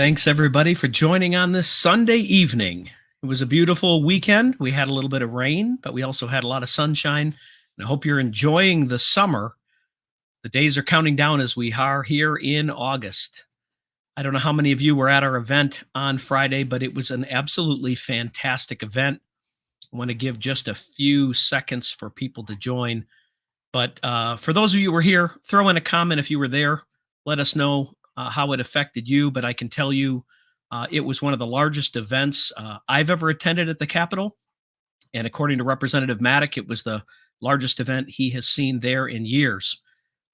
Thanks everybody for joining on this Sunday evening. It was a beautiful weekend. We had a little bit of rain, but we also had a lot of sunshine. And I hope you're enjoying the summer. The days are counting down as we are here in August. I don't know how many of you were at our event on Friday, but it was an absolutely fantastic event. I want to give just a few seconds for people to join. But for those of you who were here, throw in a comment if you were there. Let us know how it affected you. But I can tell you it was one of the largest events I've ever attended at the Capitol. And according to Representative Maddock, it was the largest event he has seen there in years.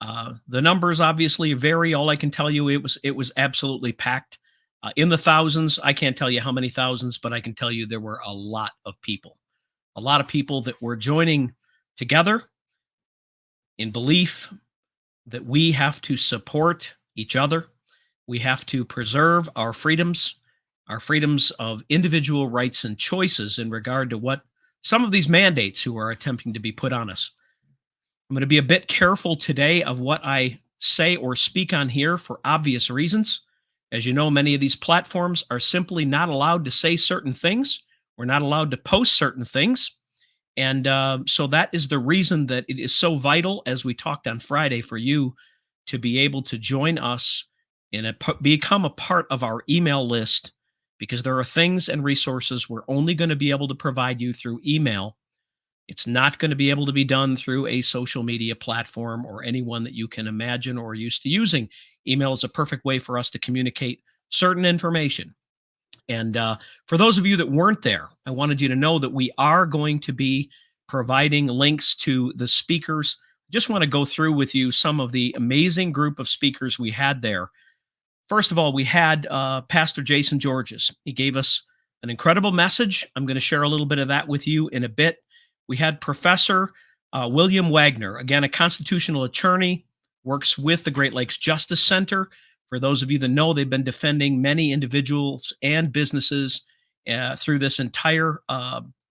The numbers obviously vary. All I can tell you, it was absolutely packed in the thousands. I can't tell you how many thousands, but I can tell you there were a lot of people that were joining together in belief that we have to support each other. We have to preserve our freedoms of individual rights and choices in regard to what some of these mandates who are attempting to be put on us. I'm going to be a bit careful today of what I say or speak on here for obvious reasons. As you know, many of these platforms are simply not allowed to say certain things. We're not allowed to post certain things. And so that is the reason that it is so vital, as we talked on Friday, for you to be able to join us and become a part of our email list, because there are things and resources we're only going to be able to provide you through email. It's not going to be able to be done through a social media platform or anyone that you can imagine or used to using. Email is a perfect way for us to communicate certain information. And for those of you that weren't there, I wanted you to know that we are going to be providing links to the speakers. Just want to go through with you some of the amazing group of speakers we had there. First of all, we had Pastor Jason Georges. He gave us an incredible message. I'm going to share a little bit of that with you in a bit. We had Professor William Wagner, again, a constitutional attorney, works with the Great Lakes Justice Center. For those of you that know, they've been defending many individuals and businesses through this entire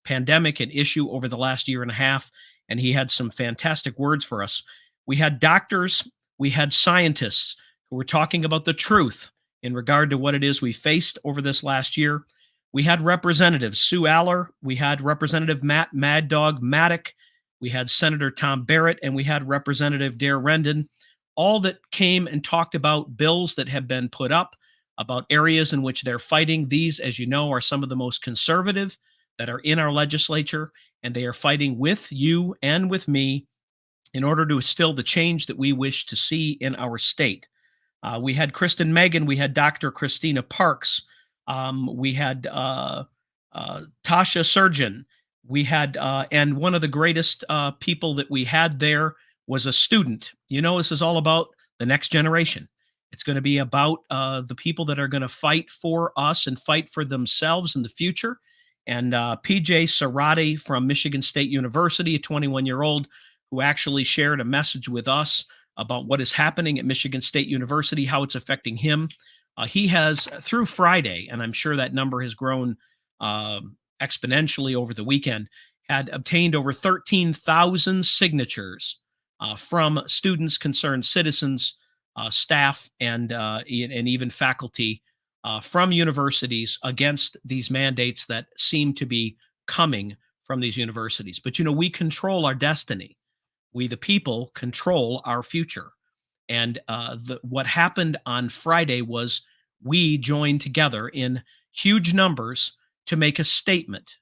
pandemic and issue over the last year and a half. And he had some fantastic words for us. We had doctors, we had scientists who were talking about the truth in regard to what it is we faced over this last year. We had Representatives Sue Aller, we had Representative Matt Mad Dog Maddock, we had Senator Tom Barrett, and we had Representative Dare Rendon, all that came and talked about bills that have been put up, about areas in which they're fighting. These, as you know, are some of the most conservative that are in our legislature, and they are fighting with you and with me in order to instill the change that we wish to see in our state. We had Kristen Megan, we had Dr. Christina Parks, we had Tasha Surgeon, we had, and one of the greatest people that we had there was a student. You know, this is all about the next generation. It's going to be about the people that are going to fight for us and fight for themselves in the future. And PJ Sarati from Michigan State University, a 21-year-old who actually shared a message with us about what is happening at Michigan State University, how it's affecting him. He has, through Friday, and I'm sure that number has grown exponentially over the weekend, had obtained over 13,000 signatures from students, concerned citizens, staff, and even faculty from universities against these mandates that seem to be coming from these universities. But, you know, we control our destiny. We, the people, control our future. And what happened on Friday was we joined together in huge numbers to make a statement.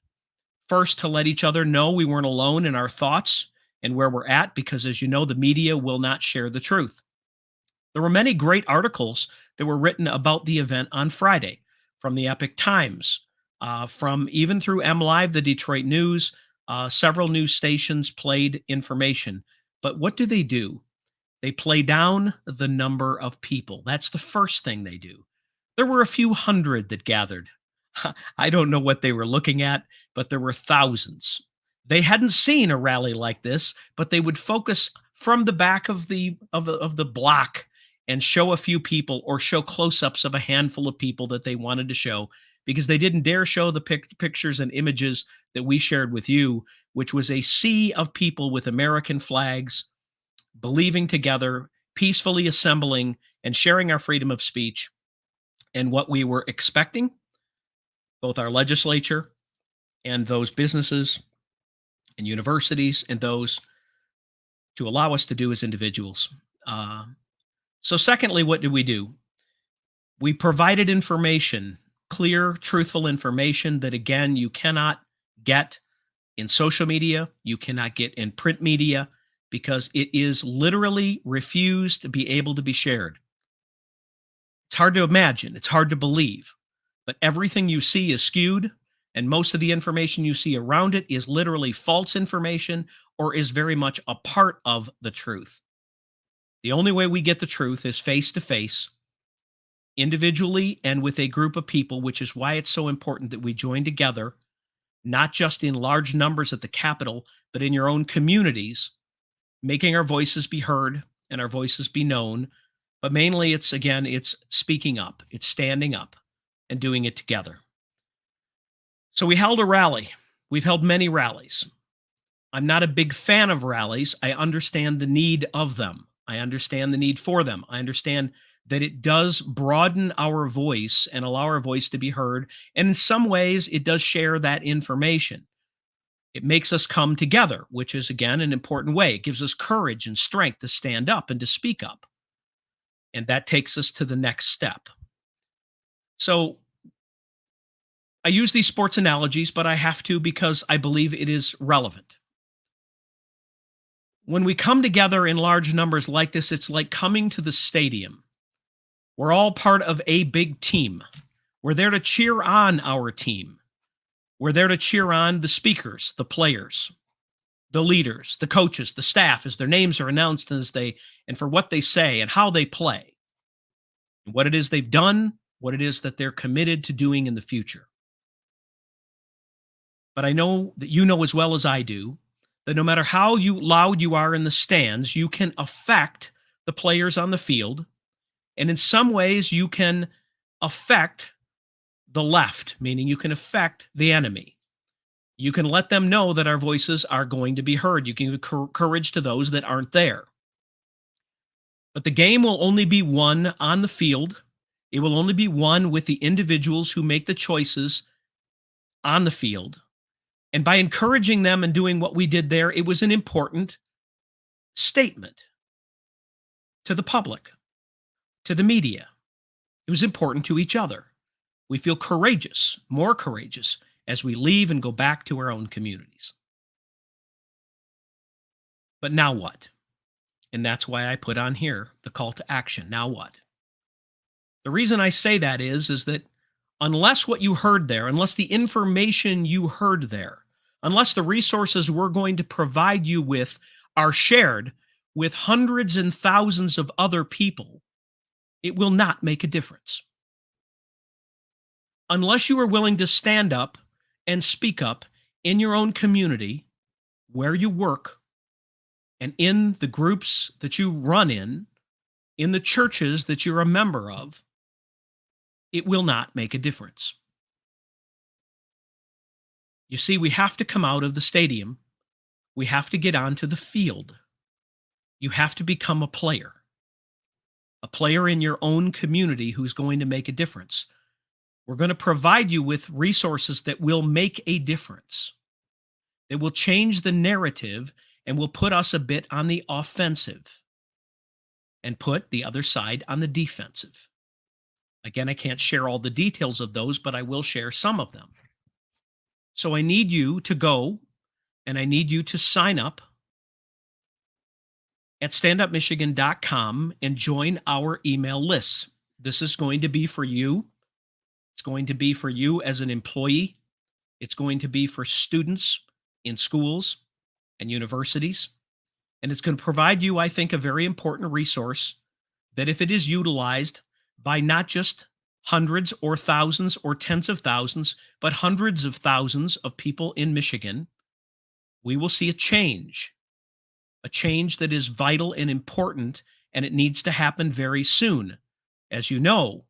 First, to let each other know we weren't alone in our thoughts and where we're at, because as you know, the media will not share the truth. There were many great articles that were written about the event on Friday from the Epic Times, from even through MLive, the Detroit News. Several news stations played information. But what do? They play down the number of people. That's the first thing they do. There were a few hundred that gathered. I don't know what they were looking at, but there were thousands. They hadn't seen a rally like this, but they would focus from the back of the block and show a few people, or show close-ups of a handful of people that they wanted to show, because they didn't dare show the pictures and images that we shared with you, which was a sea of people with American flags, believing together, peacefully assembling and sharing our freedom of speech. And what we were expecting, both our legislature and those businesses and universities and those to allow us to do as individuals. Uh, so, secondly, what did we do? We provided information, clear, truthful information that, again, you cannot get in social media, you cannot get in print media, because it is literally refused to be able to be shared. It's hard to imagine, it's hard to believe, but everything you see is skewed, and most of the information you see around it is literally false information or is very much a part of the truth. The only way we get the truth is face to face, individually, and with a group of people, which is why it's so important that we join together, not just in large numbers at the Capitol, but in your own communities, making our voices be heard and our voices be known. But mainly, it's speaking up, it's standing up and doing it together. So we held a rally. We've held many rallies. I'm not a big fan of rallies. I understand the need of them. I understand the need for them. I understand that it does broaden our voice and allow our voice to be heard. And in some ways, it does share that information. It makes us come together, which is, again, an important way. It gives us courage and strength to stand up and to speak up. And that takes us to the next step. So I use these sports analogies, but I have to because I believe it is relevant. When we come together in large numbers like this, it's like coming to the stadium. We're all part of a big team. We're there to cheer on our team. We're there to cheer on the speakers, the players, the leaders, the coaches, the staff, as their names are announced and for what they say and how they play, and what it is they've done, what it is that they're committed to doing in the future. But I know that you know as well as I do that no matter how loud you are in the stands, you can affect the players on the field. And in some ways, you can affect the left, meaning you can affect the enemy. You can let them know that our voices are going to be heard. You can give courage to those that aren't there. But the game will only be won on the field. It will only be won with the individuals who make the choices on the field. And by encouraging them and doing what we did there, it was an important statement to the public, to the media. It was important to each other. We feel courageous, more courageous, as we leave and go back to our own communities. But now what? And that's why I put on here the call to action. Now what? The reason I say that is that unless what you heard there, unless the information you heard there, unless the resources we're going to provide you with are shared with hundreds and thousands of other people, it will not make a difference. Unless you are willing to stand up and speak up in your own community, where you work, and in the groups that you run in the churches that you're a member of, it will not make a difference. You see, we have to come out of the stadium. We have to get onto the field. You have to become a player in your own community who's going to make a difference. We're going to provide you with resources that will make a difference, that will change the narrative and will put us a bit on the offensive and put the other side on the defensive. Again, I can't share all the details of those, but I will share some of them. So I need you to go and I need you to sign up at standupmichigan.com and join our email lists. This is going to be for you. It's going to be for you as an employee. It's going to be for students in schools and universities. And it's going to provide you, I think, a very important resource that if it is utilized by not just hundreds or thousands or tens of thousands, but hundreds of thousands of people in Michigan, we will see a change that is vital and important, and it needs to happen very soon. As you know,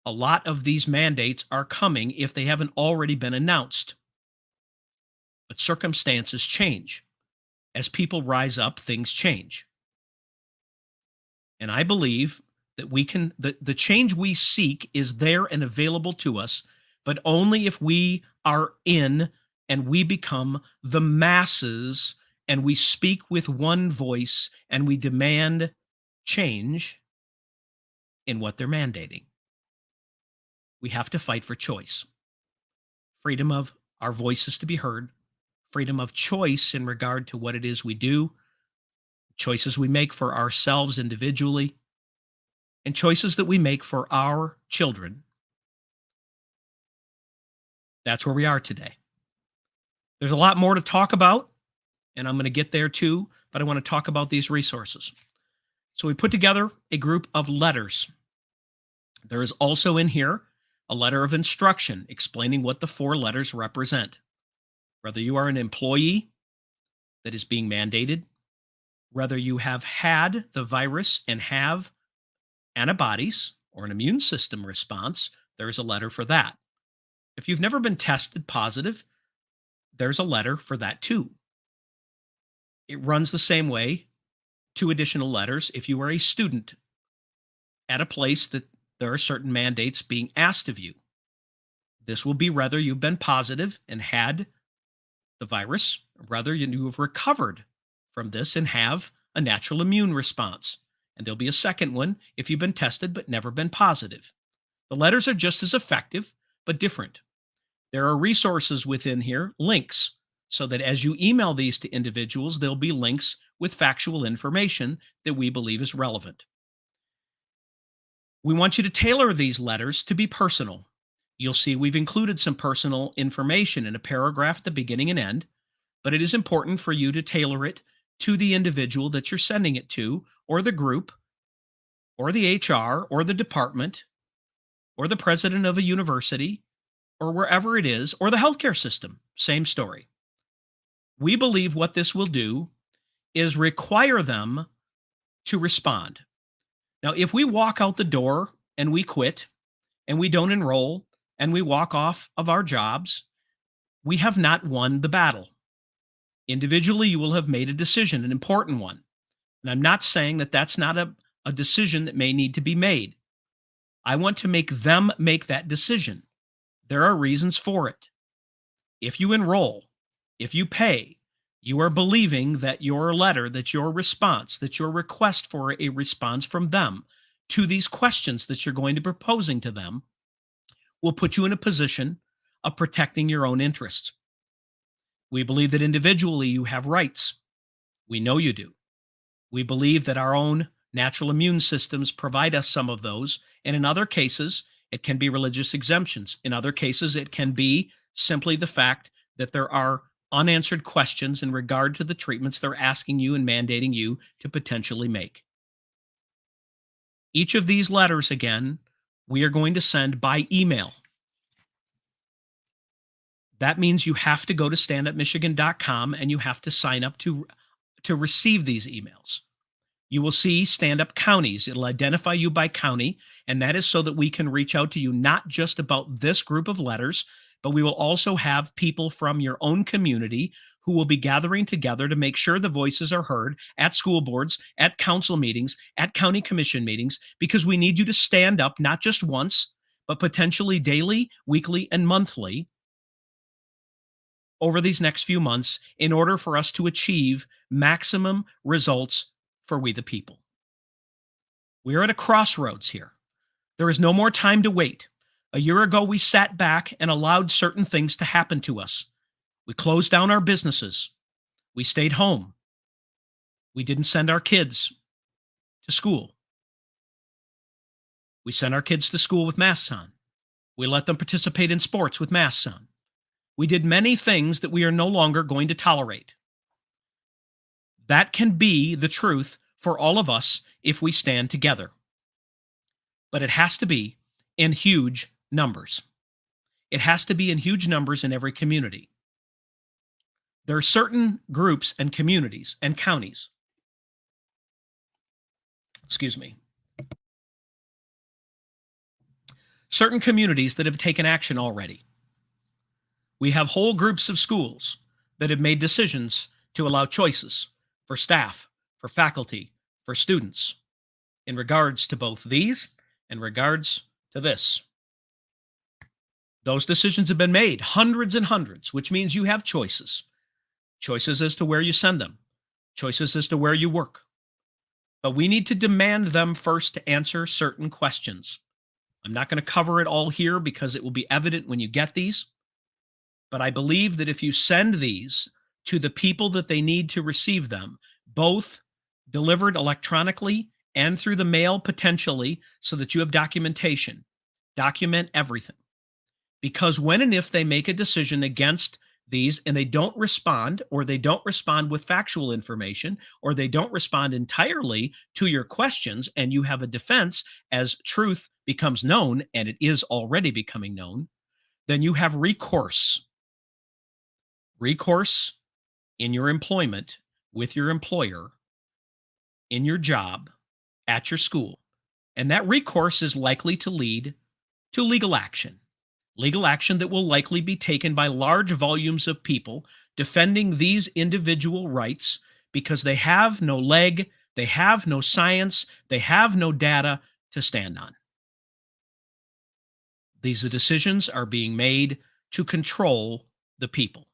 a lot of these mandates are coming if they haven't already been announced. But circumstances change. As people rise up, things change. And I believe that we can, the change we seek is there and available to us, but only if we are in and we become the masses and we speak with one voice and we demand change in what they're mandating. We have to fight for choice, freedom of our voices to be heard, freedom of choice in regard to what it is we do, choices we make for ourselves individually, and choices that we make for our children. That's where we are today. There's a lot more to talk about, and I'm going to get there too, but I want to talk about these resources. So we put together a group of letters. There is also in here a letter of instruction explaining what the 4 letters represent. Whether you are an employee that is being mandated, whether you have had the virus and have antibodies or an immune system response, there is a letter for that. If you've never been tested positive, there's a letter for that too. It runs the same way, 2 additional letters if you are a student at a place that there are certain mandates being asked of you. This will be whether you've been positive and had the virus, or whether you have recovered from this and have a natural immune response. And there'll be a second one if you've been tested but never been positive. The letters are just as effective, but different. There are resources within here, links, so that as you email these to individuals, there'll be links with factual information that we believe is relevant. We want you to tailor these letters to be personal. You'll see we've included some personal information in a paragraph at the beginning and end, but it is important for you to tailor it to the individual that you're sending it to, or the group, or the HR, or the department, or the president of a university, or wherever it is, or the healthcare system. Same story. We believe what this will do is require them to respond. Now, if we walk out the door and we quit and we don't enroll and we walk off of our jobs, we have not won the battle. Individually, you will have made a decision, an important one. And I'm not saying that that's not a decision that may need to be made. I want to make them make that decision. There are reasons for it. If you enroll, if you pay, you are believing that your letter, that your response, that your request for a response from them to these questions that you're going to be proposing to them will put you in a position of protecting your own interests. We believe that individually you have rights. We know you do. We believe that our own natural immune systems provide us some of those, and in other cases, it can be religious exemptions. In other cases, it can be simply the fact that there are unanswered questions in regard to the treatments they're asking you and mandating you to potentially make. Each of these letters, again, we are going to send by email. That means you have to go to standupmichigan.com and you have to sign up to receive these emails. You will see Stand Up Counties. It'll identify you by county, and that is so that we can reach out to you not just about this group of letters, but we will also have people from your own community who will be gathering together to make sure the voices are heard at school boards, at council meetings, at county commission meetings, because we need you to stand up not just once, but potentially daily, weekly, and monthly over these next few months in order for us to achieve maximum results for we the people. We are at a crossroads here. There is no more time to wait. A year ago, we sat back and allowed certain things to happen to us. We closed down our businesses. We stayed home. We didn't send our kids to school. We sent our kids to school with masks on. We let them participate in sports with masks on. We did many things that we are no longer going to tolerate. That can be the truth for all of us if we stand together. But it has to be in huge numbers. It has to be in huge numbers in every community. There are certain groups and communities and counties, certain communities that have taken action already. We have whole groups of schools that have made decisions to allow choices for staff, for faculty, for students. in regards to both these and regards to this. Those decisions have been made, hundreds and hundreds, which means you have choices. Choices as to where you send them, choices as to where you work. But we need to demand them first to answer certain questions. I'm not going to cover it all here because it will be evident when you get these. But I believe that if you send these to the people that they need to receive them, both delivered electronically and through the mail potentially, so that you have documentation, document everything. Because when and if they make a decision against these and they don't respond, or they don't respond with factual information, or they don't respond entirely to your questions, and you have a defense as truth becomes known, and it is already becoming known, then you have recourse. Recourse in your employment, with your employer, in your job, at your school. And that recourse is likely to lead to legal action. Legal action that will likely be taken by large volumes of people defending these individual rights because they have no leg, they have no science, they have no data to stand on. These decisions are being made to control the people.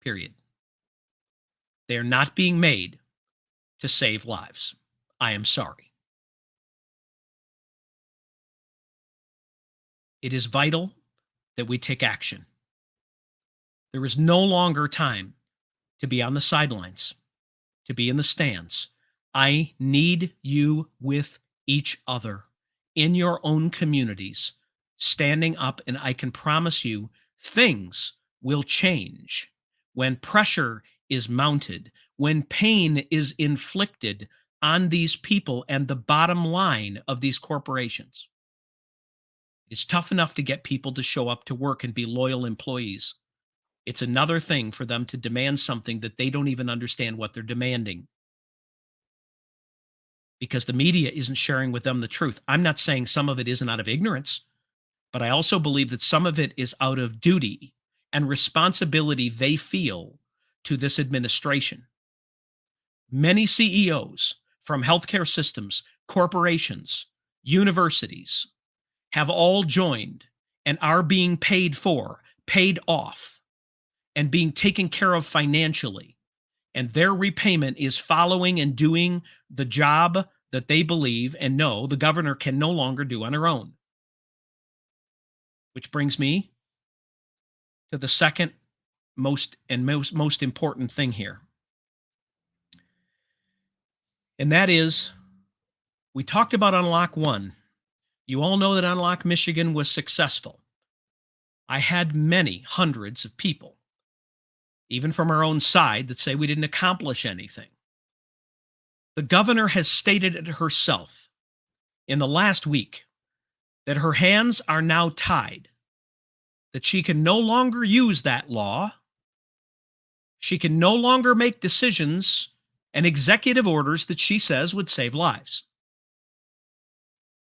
Period. They are not being made to save lives. I am sorry. It is vital that we take action. There is no longer time to be on the sidelines, to be in the stands. I need you with each other in your own communities, standing up, and I can promise you things will change when pressure is mounted, when pain is inflicted on these people and the bottom line of these corporations. It's tough enough to get people to show up to work and be loyal employees. It's another thing for them to demand something that they don't even understand what they're demanding, because the media isn't sharing with them the truth. I'm not saying some of it isn't out of ignorance, but I also believe that some of it is out of duty and responsibility they feel to this administration. Many CEOs from healthcare systems, corporations, universities, have all joined and are being paid for, paid off, and being taken care of financially. And their repayment is following and doing the job that they believe and know the governor can no longer do on her own. Which brings me to the second most important thing here. And that is, we talked about Unlock 1. You all know that Unlock Michigan was successful. I had many hundreds of people, even from our own side, that say we didn't accomplish anything. The governor has stated it herself in the last week that her hands are now tied, that she can no longer use that law. She can no longer make decisions and executive orders that she says would save lives.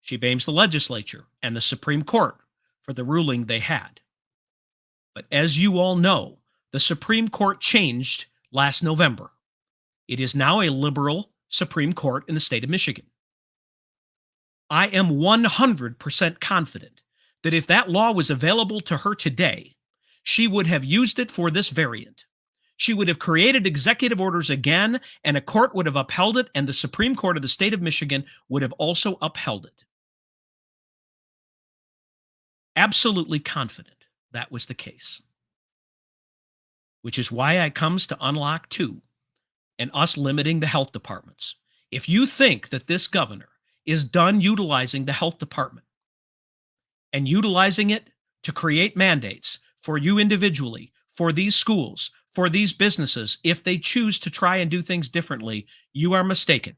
She blames the legislature and the Supreme Court for the ruling they had. But as you all know, the Supreme Court changed last November. It is now a liberal Supreme Court in the state of Michigan. I am 100% confident that if that law was available to her today, she would have used it for this variant. She would have created executive orders again, and a court would have upheld it, and the Supreme Court of the state of Michigan would have also upheld it. Absolutely confident that was the case. Which is why it comes to Unlock 2 and us limiting the health departments. If you think that this governor is done utilizing the health department and utilizing it to create mandates for you individually, for these schools, for these businesses, if they choose to try and do things differently, you are mistaken.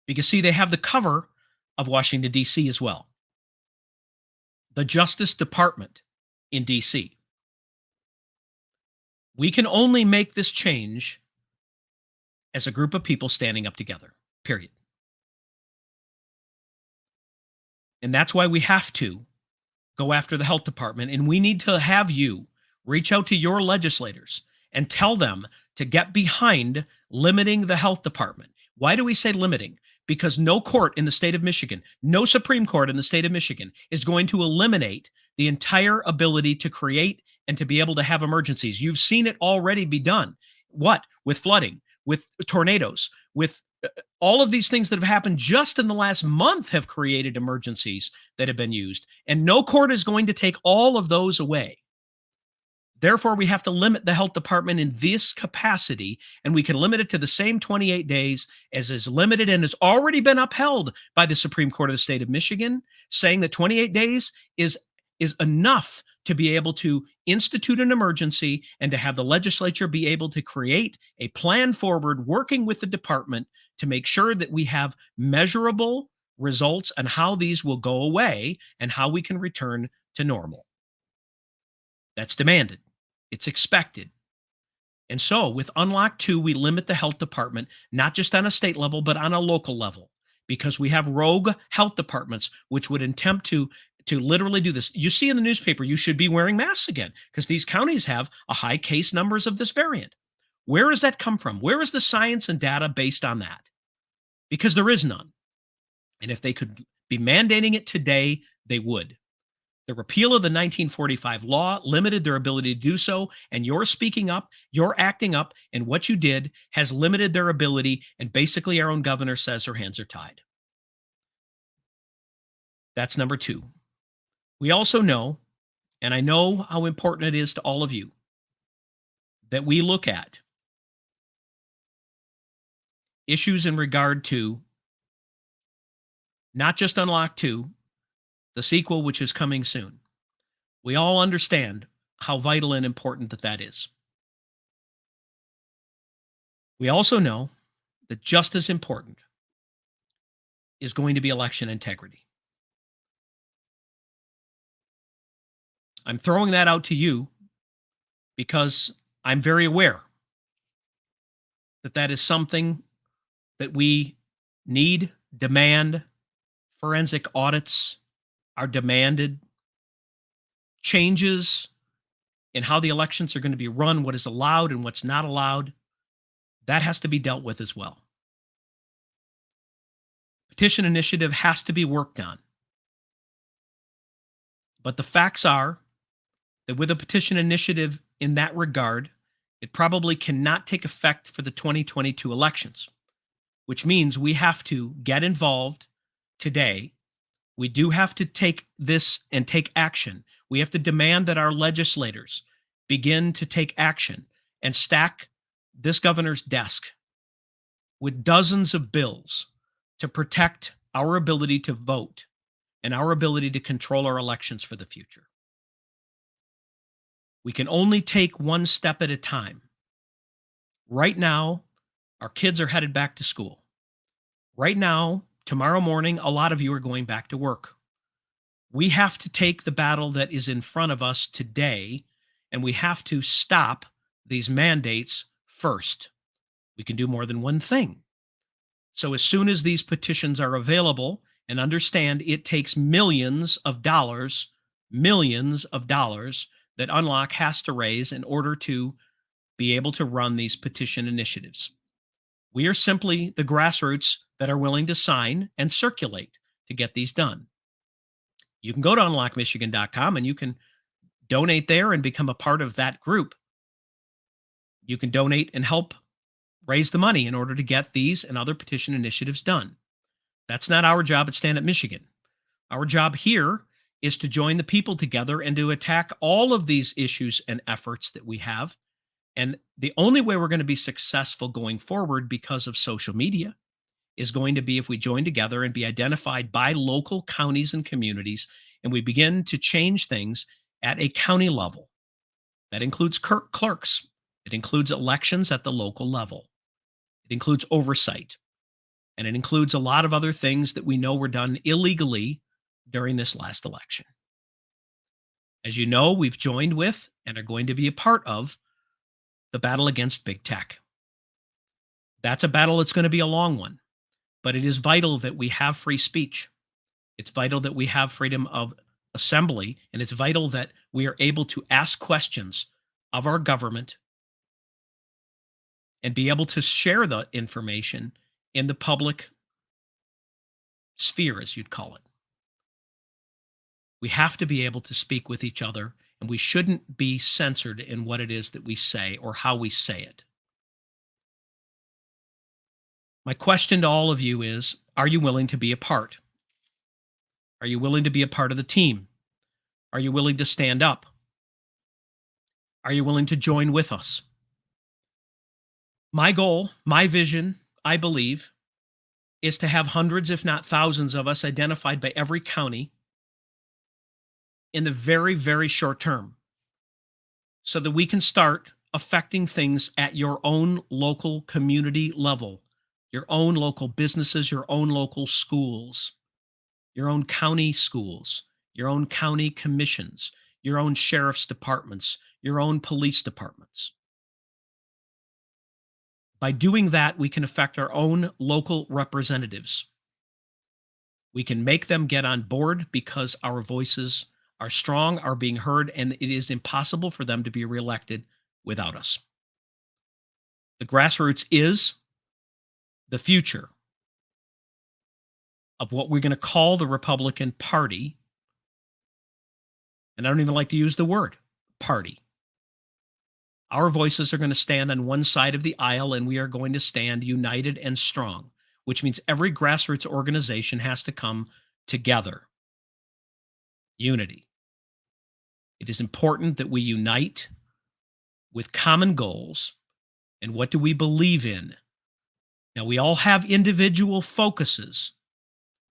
Because, see, they have the cover of Washington, D.C. as well. The Justice Department in D.C. We can only make this change as a group of people standing up together, period. And that's why we have to go after the health department, and we need to have you reach out to your legislators and tell them to get behind limiting the health department. Why do we say limiting? Because no court in the state of Michigan, no Supreme Court in the state of Michigan is going to eliminate the entire ability to create and to be able to have emergencies. You've seen it already be done. What? With flooding, with tornadoes, with all of these things that have happened just in the last month have created emergencies that have been used. And no court is going to take all of those away. Therefore, we have to limit the health department in this capacity, and we can limit it to the same 28 days as is limited and has already been upheld by the Supreme Court of the state of Michigan, saying that 28 days is enough to be able to institute an emergency and to have the legislature be able to create a plan forward working with the department to make sure that we have measurable results on how these will go away and how we can return to normal. That's demanded. It's expected. And so with Unlock 2, we limit the health department, not just on a state level, but on a local level, because we have rogue health departments which would attempt to literally do this. You see in the newspaper, you should be wearing masks again because these counties have a high case numbers of this variant. Where does that come from? Where is the science and data based on that? Because there is none. And if they could be mandating it today, they would. The repeal of the 1945 law limited their ability to do so, and your speaking up, your acting up, and what you did has limited their ability, and basically our own governor says her hands are tied. That's number two. We also know, and I know how important it is to all of you, that we look at issues in regard to not just Unlock 2, the sequel, which is coming soon. We all understand how vital and important that is. We also know that just as important is going to be election integrity. I'm throwing that out to you because I'm very aware that that is something that we need, demand. Forensic audits are demanded. Changes in how the elections are going to be run, what is allowed and what's not allowed, that has to be dealt with as well. Petition initiative has to be worked on. But the facts are that with a petition initiative in that regard, it probably cannot take effect for the 2022 elections, which means we have to get involved today. We do have to take this and take action. We have to demand that our legislators begin to take action and stack this governor's desk with dozens of bills to protect our ability to vote and our ability to control our elections for the future. We can only take one step at a time. Right now, our kids are headed back to school. Right now, tomorrow morning, a lot of you are going back to work. We have to take the battle that is in front of us today, and we have to stop these mandates first. We can do more than one thing. So as soon as these petitions are available, and understand it takes millions of dollars that Unlock has to raise in order to be able to run these petition initiatives. We are simply the grassroots that are willing to sign and circulate to get these done. You can go to unlockmichigan.com and you can donate there and become a part of that group. You can donate and help raise the money in order to get these and other petition initiatives done. That's not our job at Stand Up Michigan. Our job here is to join the people together and to attack all of these issues and efforts that we have. And the only way we're going to be successful going forward because of social media is going to be if we join together and be identified by local counties and communities, and we begin to change things at a county level. That includes clerks. It includes elections at the local level. It includes oversight. And it includes a lot of other things that we know were done illegally during this last election. As you know, we've joined with and are going to be a part of the battle against big tech. That's a battle that's going to be a long one, but it is vital that we have free speech. It's vital that we have freedom of assembly, and it's vital that we are able to ask questions of our government and be able to share the information in the public sphere, as you'd call it. We have to be able to speak with each other, and we shouldn't be censored in what it is that we say or how we say it. My question to all of you is, are you willing to be a part? Are you willing to be a part of the team? Are you willing to stand up? Are you willing to join with us? My goal, my vision, I believe, is to have hundreds, if not thousands of us identified by every county in the very, very short term so that we can start affecting things at your own local community level, your own local businesses, your own local schools, your own county schools, your own county commissions, your own sheriff's departments, your own police departments. By doing that, we can affect our own local representatives. We can make them get on board because our voices are strong, are being heard, and it is impossible for them to be reelected without us. The grassroots is the future of what we're going to call the Republican Party. And I don't even like to use the word party. Our voices are going to stand on one side of the aisle, and we are going to stand united and strong, which means every grassroots organization has to come together. Unity. It is important that we unite with common goals. And what do we believe in? Now, we all have individual focuses.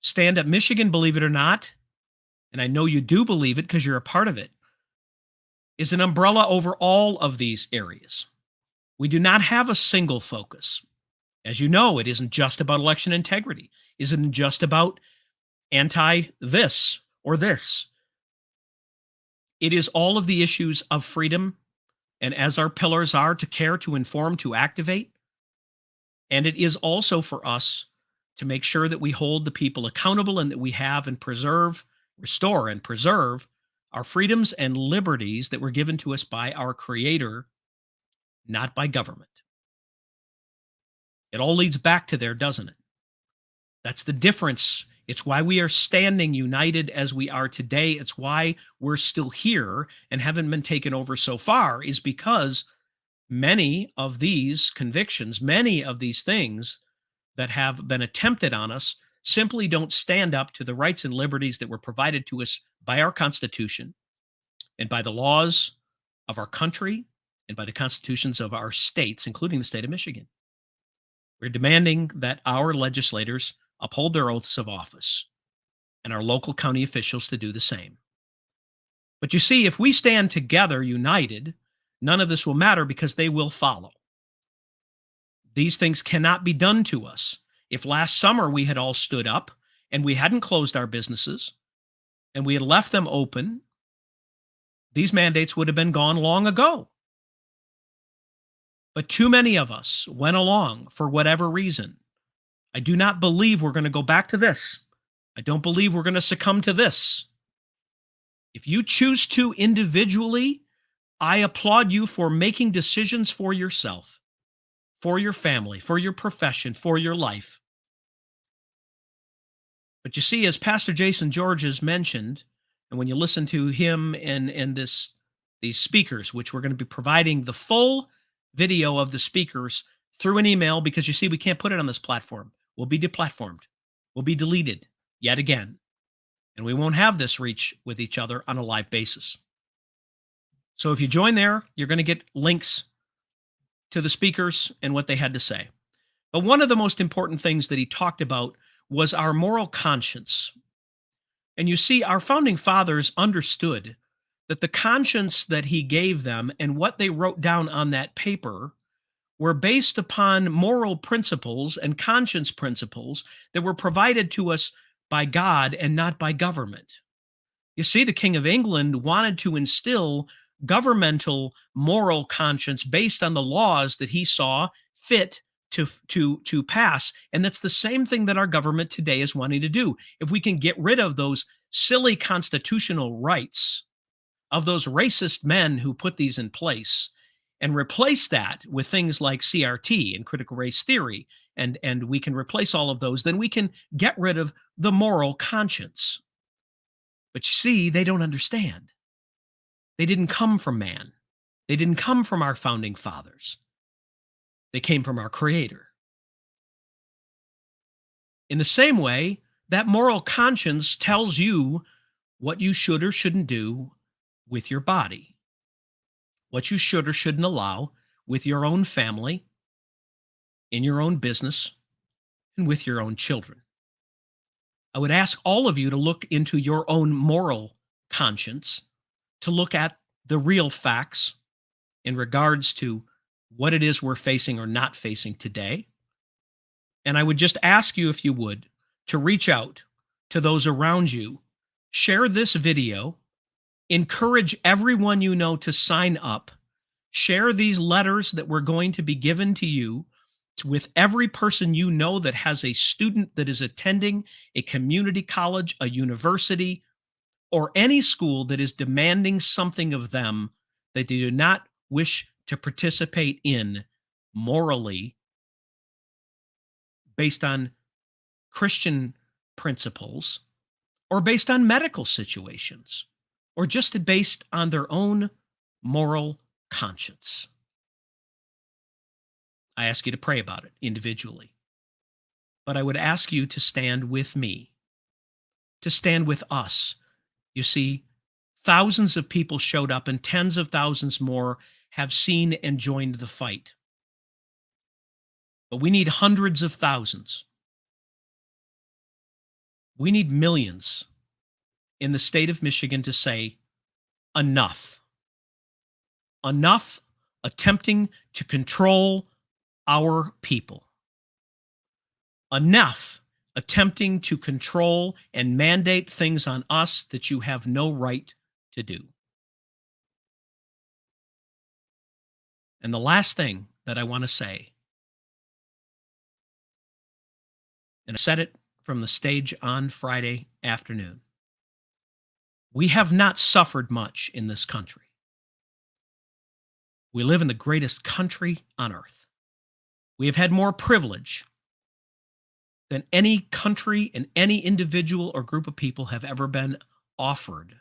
Stand Up Michigan, believe it or not, and I know you do believe it because you're a part of it, is an umbrella over all of these areas. We do not have a single focus. As you know, it isn't just about election integrity. It isn't just about anti this or this. It is all of the issues of freedom, and as our pillars are, to care, to inform, to activate. And it is also for us to make sure that we hold the people accountable and that we have and preserve, restore and preserve our freedoms and liberties that were given to us by our Creator, not by government. It all leads back to there, doesn't it? That's the difference. It's why we are standing united as we are today. It's why we're still here and haven't been taken over so far, is because many of these convictions, many of these things that have been attempted on us simply don't stand up to the rights and liberties that were provided to us by our Constitution and by the laws of our country and by the constitutions of our states, including the state of Michigan. We're demanding that our legislators uphold their oaths of office and our local county officials to do the same. But you see, if we stand together, united, none of this will matter because they will follow. These things cannot be done to us. If last summer we had all stood up and we hadn't closed our businesses and we had left them open, these mandates would have been gone long ago. But too many of us went along for whatever reason. I do not believe we're going to go back to this. I don't believe we're going to succumb to this. If you choose to individually, I applaud you for making decisions for yourself, for your family, for your profession, for your life. But you see, as Pastor Jason George has mentioned, and when you listen to him and these speakers, which we're going to be providing the full video of the speakers through an email, because you see, we can't put it on this platform. We'll be deplatformed. We'll be deleted yet again. And we won't have this reach with each other on a live basis. So if you join there, you're going to get links to the speakers and what they had to say. But one of the most important things that he talked about was our moral conscience. And you see, our founding fathers understood that the conscience that he gave them and what they wrote down on that paper were based upon moral principles and conscience principles that were provided to us by God and not by government. You see, the King of England wanted to instill governmental moral conscience based on the laws that he saw fit to pass. And that's the same thing that our government today is wanting to do. If we can get rid of those silly constitutional rights of those racist men who put these in place, and replace that with things like CRT and critical race theory, and we can replace all of those, then we can get rid of the moral conscience. But you see, they don't understand. They didn't come from man. They didn't come from our founding fathers. They came from our Creator. In the same way, that moral conscience tells you what you should or shouldn't do with your body, what you should or shouldn't allow with your own family, in your own business, and with your own children. I would ask all of you to look into your own moral conscience, to look at the real facts in regards to what it is we're facing or not facing today. And I would just ask you, if you would, to reach out to those around you, share this video, encourage everyone you know to sign up, share these letters that we're going to be given to you with every person you know that has a student that is attending a community college, a university, or any school that is demanding something of them that they do not wish to participate in morally based on Christian principles or based on medical situations or just based on their own moral conscience. I ask you to pray about it individually. But I would ask you to stand with me, to stand with us. You see, thousands of people showed up and tens of thousands more have seen and joined the fight. But we need hundreds of thousands. We need millions in the state of Michigan to say, enough. Enough attempting to control our people. Enough attempting to control and mandate things on us that you have no right to do. And the last thing that I want to say, and I said it from the stage on Friday afternoon, we have not suffered much in this country. We live in the greatest country on earth. We have had more privilege than any country and any individual or group of people have ever been offered.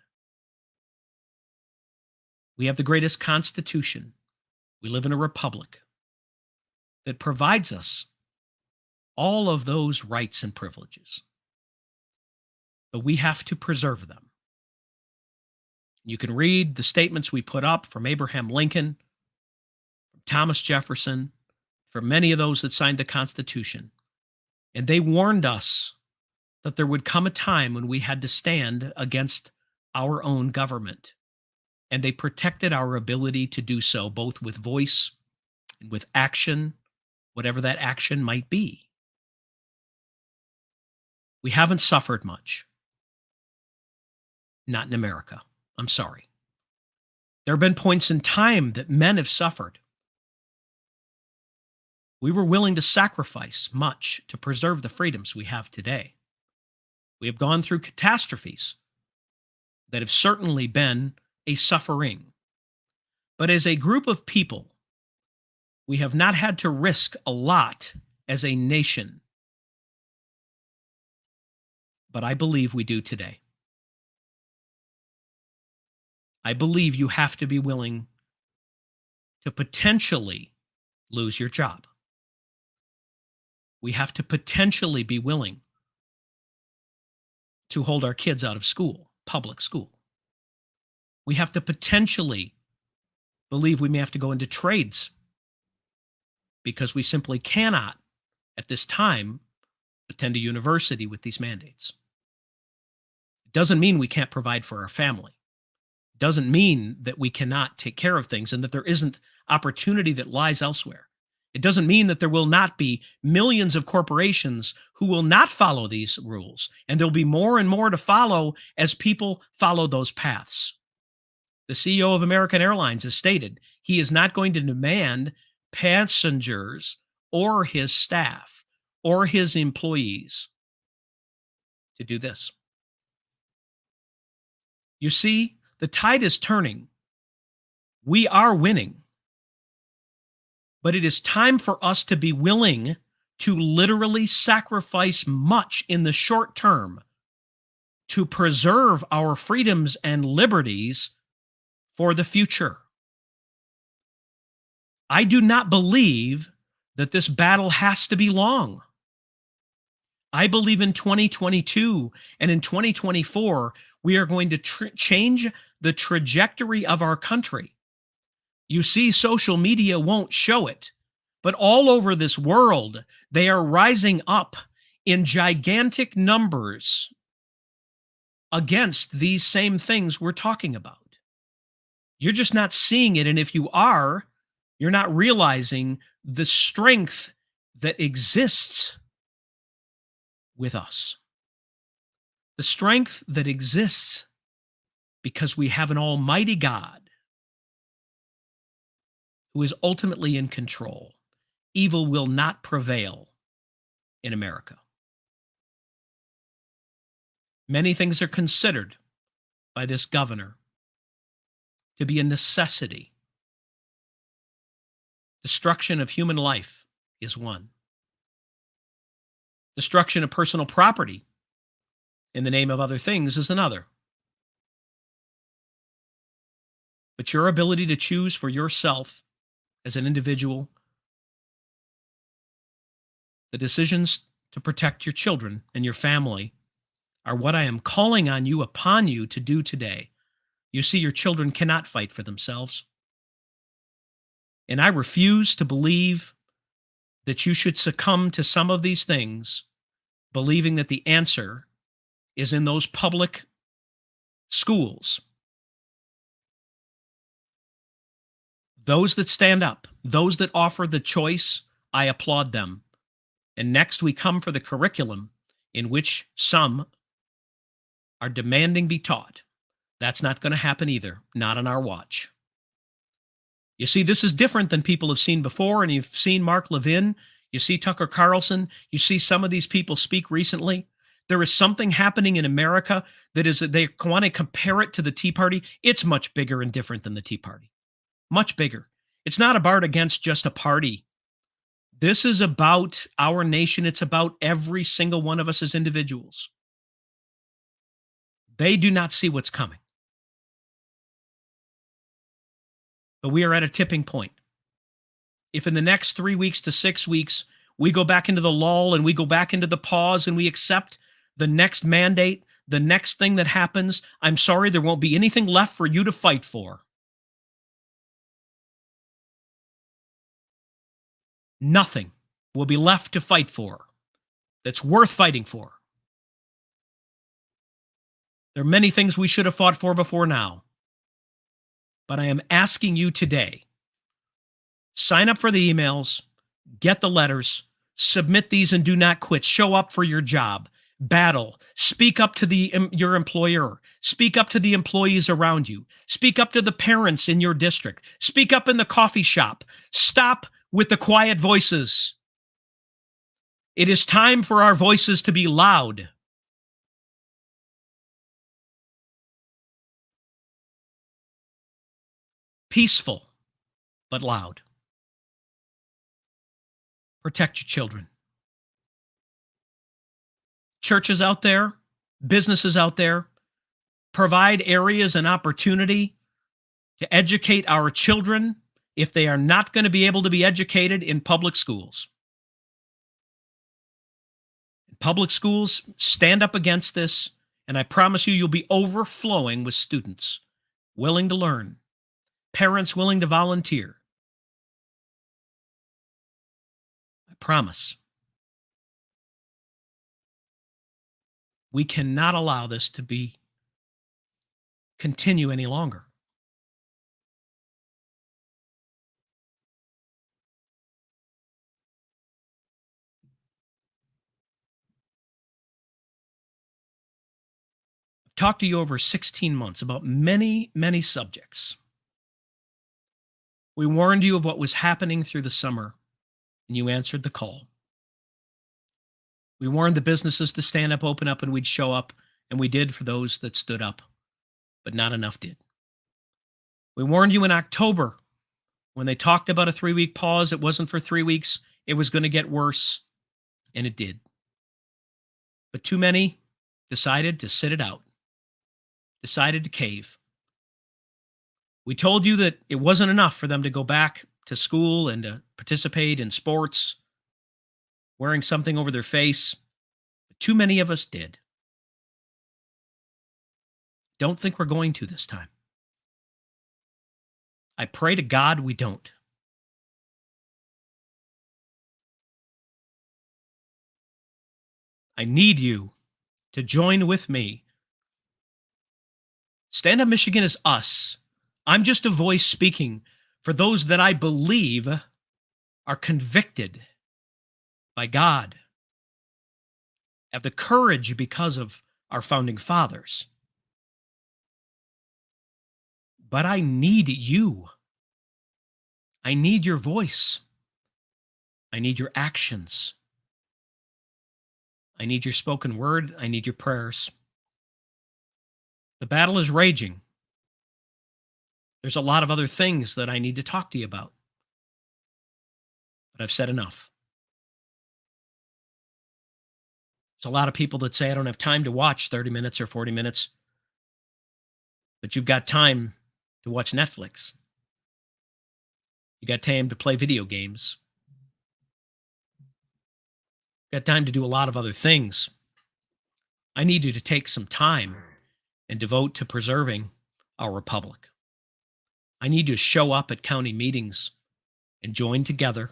We have the greatest constitution. We live in a republic that provides us all of those rights and privileges. But we have to preserve them. You can read the statements we put up from Abraham Lincoln, from Thomas Jefferson, from many of those that signed the Constitution. And they warned us that there would come a time when we had to stand against our own government. And they protected our ability to do so, both with voice and with action, whatever that action might be. We haven't suffered much. Not in America. I'm sorry. There have been points in time that men have suffered. We were willing to sacrifice much to preserve the freedoms we have today. We have gone through catastrophes that have certainly been a suffering. But as a group of people, we have not had to risk a lot as a nation. But I believe we do today. I believe you have to be willing to potentially lose your job. We have to potentially be willing to hold our kids out of school, public school. We have to potentially believe we may have to go into trades because we simply cannot, at this time, attend a university with these mandates. It doesn't mean we can't provide for our family. It doesn't mean that we cannot take care of things and that there isn't opportunity that lies elsewhere. It doesn't mean that there will not be millions of corporations who will not follow these rules, and there'll be more and more to follow as people follow those paths. The CEO of American Airlines has stated he is not going to demand passengers or his staff or his employees to do this. You see, the tide is turning. We are winning. But it is time for us to be willing to literally sacrifice much in the short term to preserve our freedoms and liberties for the future. I do not believe that this battle has to be long. I believe in 2022 and in 2024, we are going to change the trajectory of our country. You see, social media won't show it, but all over this world, they are rising up in gigantic numbers against these same things we're talking about. You're just not seeing it. And if you are, you're not realizing the strength that exists with us. The strength that exists because we have an almighty God who is ultimately in control. Evil will not prevail in America. Many things are considered by this governor to be a necessity. Destruction of human life is one. Destruction of personal property in the name of other things is another. But your ability to choose for yourself as an individual, the decisions to protect your children and your family are what I am calling on you, upon you to do today. You see, your children cannot fight for themselves. And I refuse to believe that you should succumb to some of these things, believing that the answer is in those public schools. Those that stand up, those that offer the choice, I applaud them. And next we come for the curriculum in which some are demanding be taught. That's not going to happen either, not on our watch. You see, this is different than people have seen before, and you've seen Mark Levin, you see Tucker Carlson, you see some of these people speak recently. There is something happening in America that is, they want to compare it to the Tea Party. It's much bigger and different than the Tea Party. Much bigger. It's not about against just a party. This is about our nation. It's about every single one of us as individuals. They do not see what's coming. But we are at a tipping point. If in the next 3 weeks to 6 weeks, we go back into the lull and we go back into the pause and we accept the next mandate, the next thing that happens, I'm sorry, there won't be anything left for you to fight for. Nothing will be left to fight for that's worth fighting for. There are many things we should have fought for before now. But I am asking you today, sign up for the emails, get the letters, submit these and do not quit. Show up for your job. Battle. Speak up to your employer. Speak up to the employees around you. Speak up to the parents in your district. Speak up in the coffee shop. Stop with the quiet voices. It is time for our voices to be loud. Peaceful, but loud. Protect your children. Churches out there, businesses out there, provide areas and opportunity to educate our children if they are not going to be able to be educated in public schools. Public schools stand up against this, and I promise you, you'll be overflowing with students willing to learn. Parents willing to volunteer. I promise. We cannot allow this to continue any longer. I've talked to you over 16 months about many, many subjects. We warned you of what was happening through the summer, and you answered the call. We warned the businesses to stand up, open up, and we'd show up, and we did for those that stood up, but not enough did. We warned you in October When they talked about a 3-week pause, it wasn't for 3 weeks. It was going to get worse, and it did. But too many decided to sit it out, decided to cave. We told you that it wasn't enough for them to go back to school and to participate in sports, wearing something over their face. But too many of us did. Don't think we're going to this time. I pray to God we don't. I need you to join with me. Stand Up Michigan is us. I'm just a voice speaking for those that I believe are convicted by God, have the courage because of our founding fathers. But I need you. I need your voice. I need your actions. I need your spoken word. I need your prayers. The battle is raging. There's a lot of other things that I need to talk to you about. But I've said enough. There's a lot of people that say I don't have time to watch 30 minutes or 40 minutes. But you've got time to watch Netflix. You got time to play video games. Got time to do a lot of other things. I need you to take some time and devote to preserving our republic. I need you to show up at county meetings and join together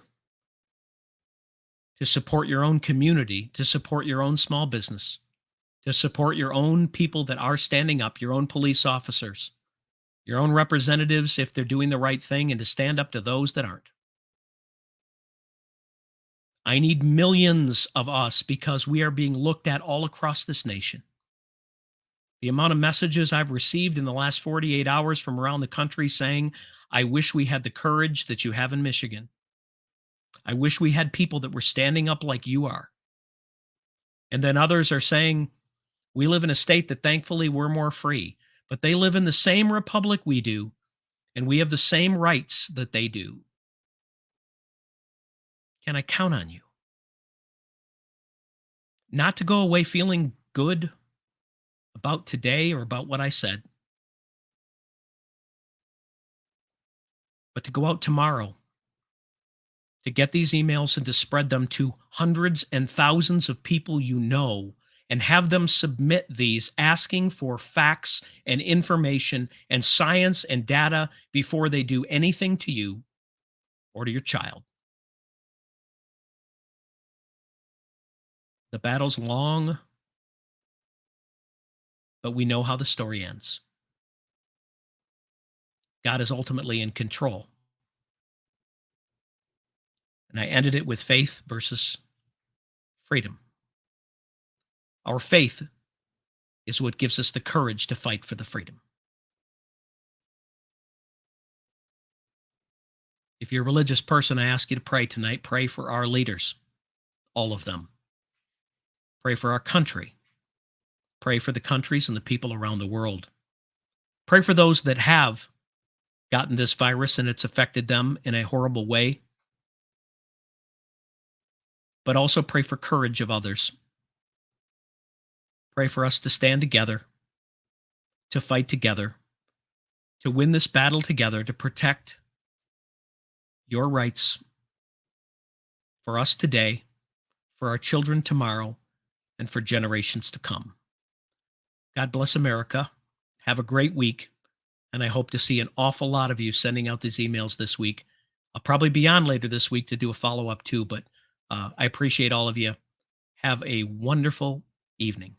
to support your own community, to support your own small business, to support your own people that are standing up, your own police officers, your own representatives if they're doing the right thing, and to stand up to those that aren't. I need millions of us because we are being looked at all across this nation. The amount of messages I've received in the last 48 hours from around the country saying, I wish we had the courage that you have in Michigan. I wish we had people that were standing up like you are. And then others are saying, we live in a state that thankfully we're more free, but they live in the same republic we do, and we have the same rights that they do. Can I count on you? Not to go away feeling good about today or about what I said, but to go out tomorrow, to get these emails and to spread them to hundreds and thousands of people you know, and have them submit these asking for facts and information and science and data before they do anything to you or to your child. The battle's long, but we know how the story ends. God is ultimately in control. And I ended it with faith versus freedom. Our faith is what gives us the courage to fight for the freedom. If you're a religious person, I ask you to pray tonight. Pray for our leaders, all of them. Pray for our country. Pray for the countries and the people around the world. Pray for those that have gotten this virus and it's affected them in a horrible way. But also pray for courage of others. Pray for us to stand together, to fight together, to win this battle together, to protect your rights for us today, for our children tomorrow, and for generations to come. God bless America. Have a great week. And I hope to see an awful lot of you sending out these emails this week. I'll probably be on later this week to do a follow-up too, but I appreciate all of you. Have a wonderful evening.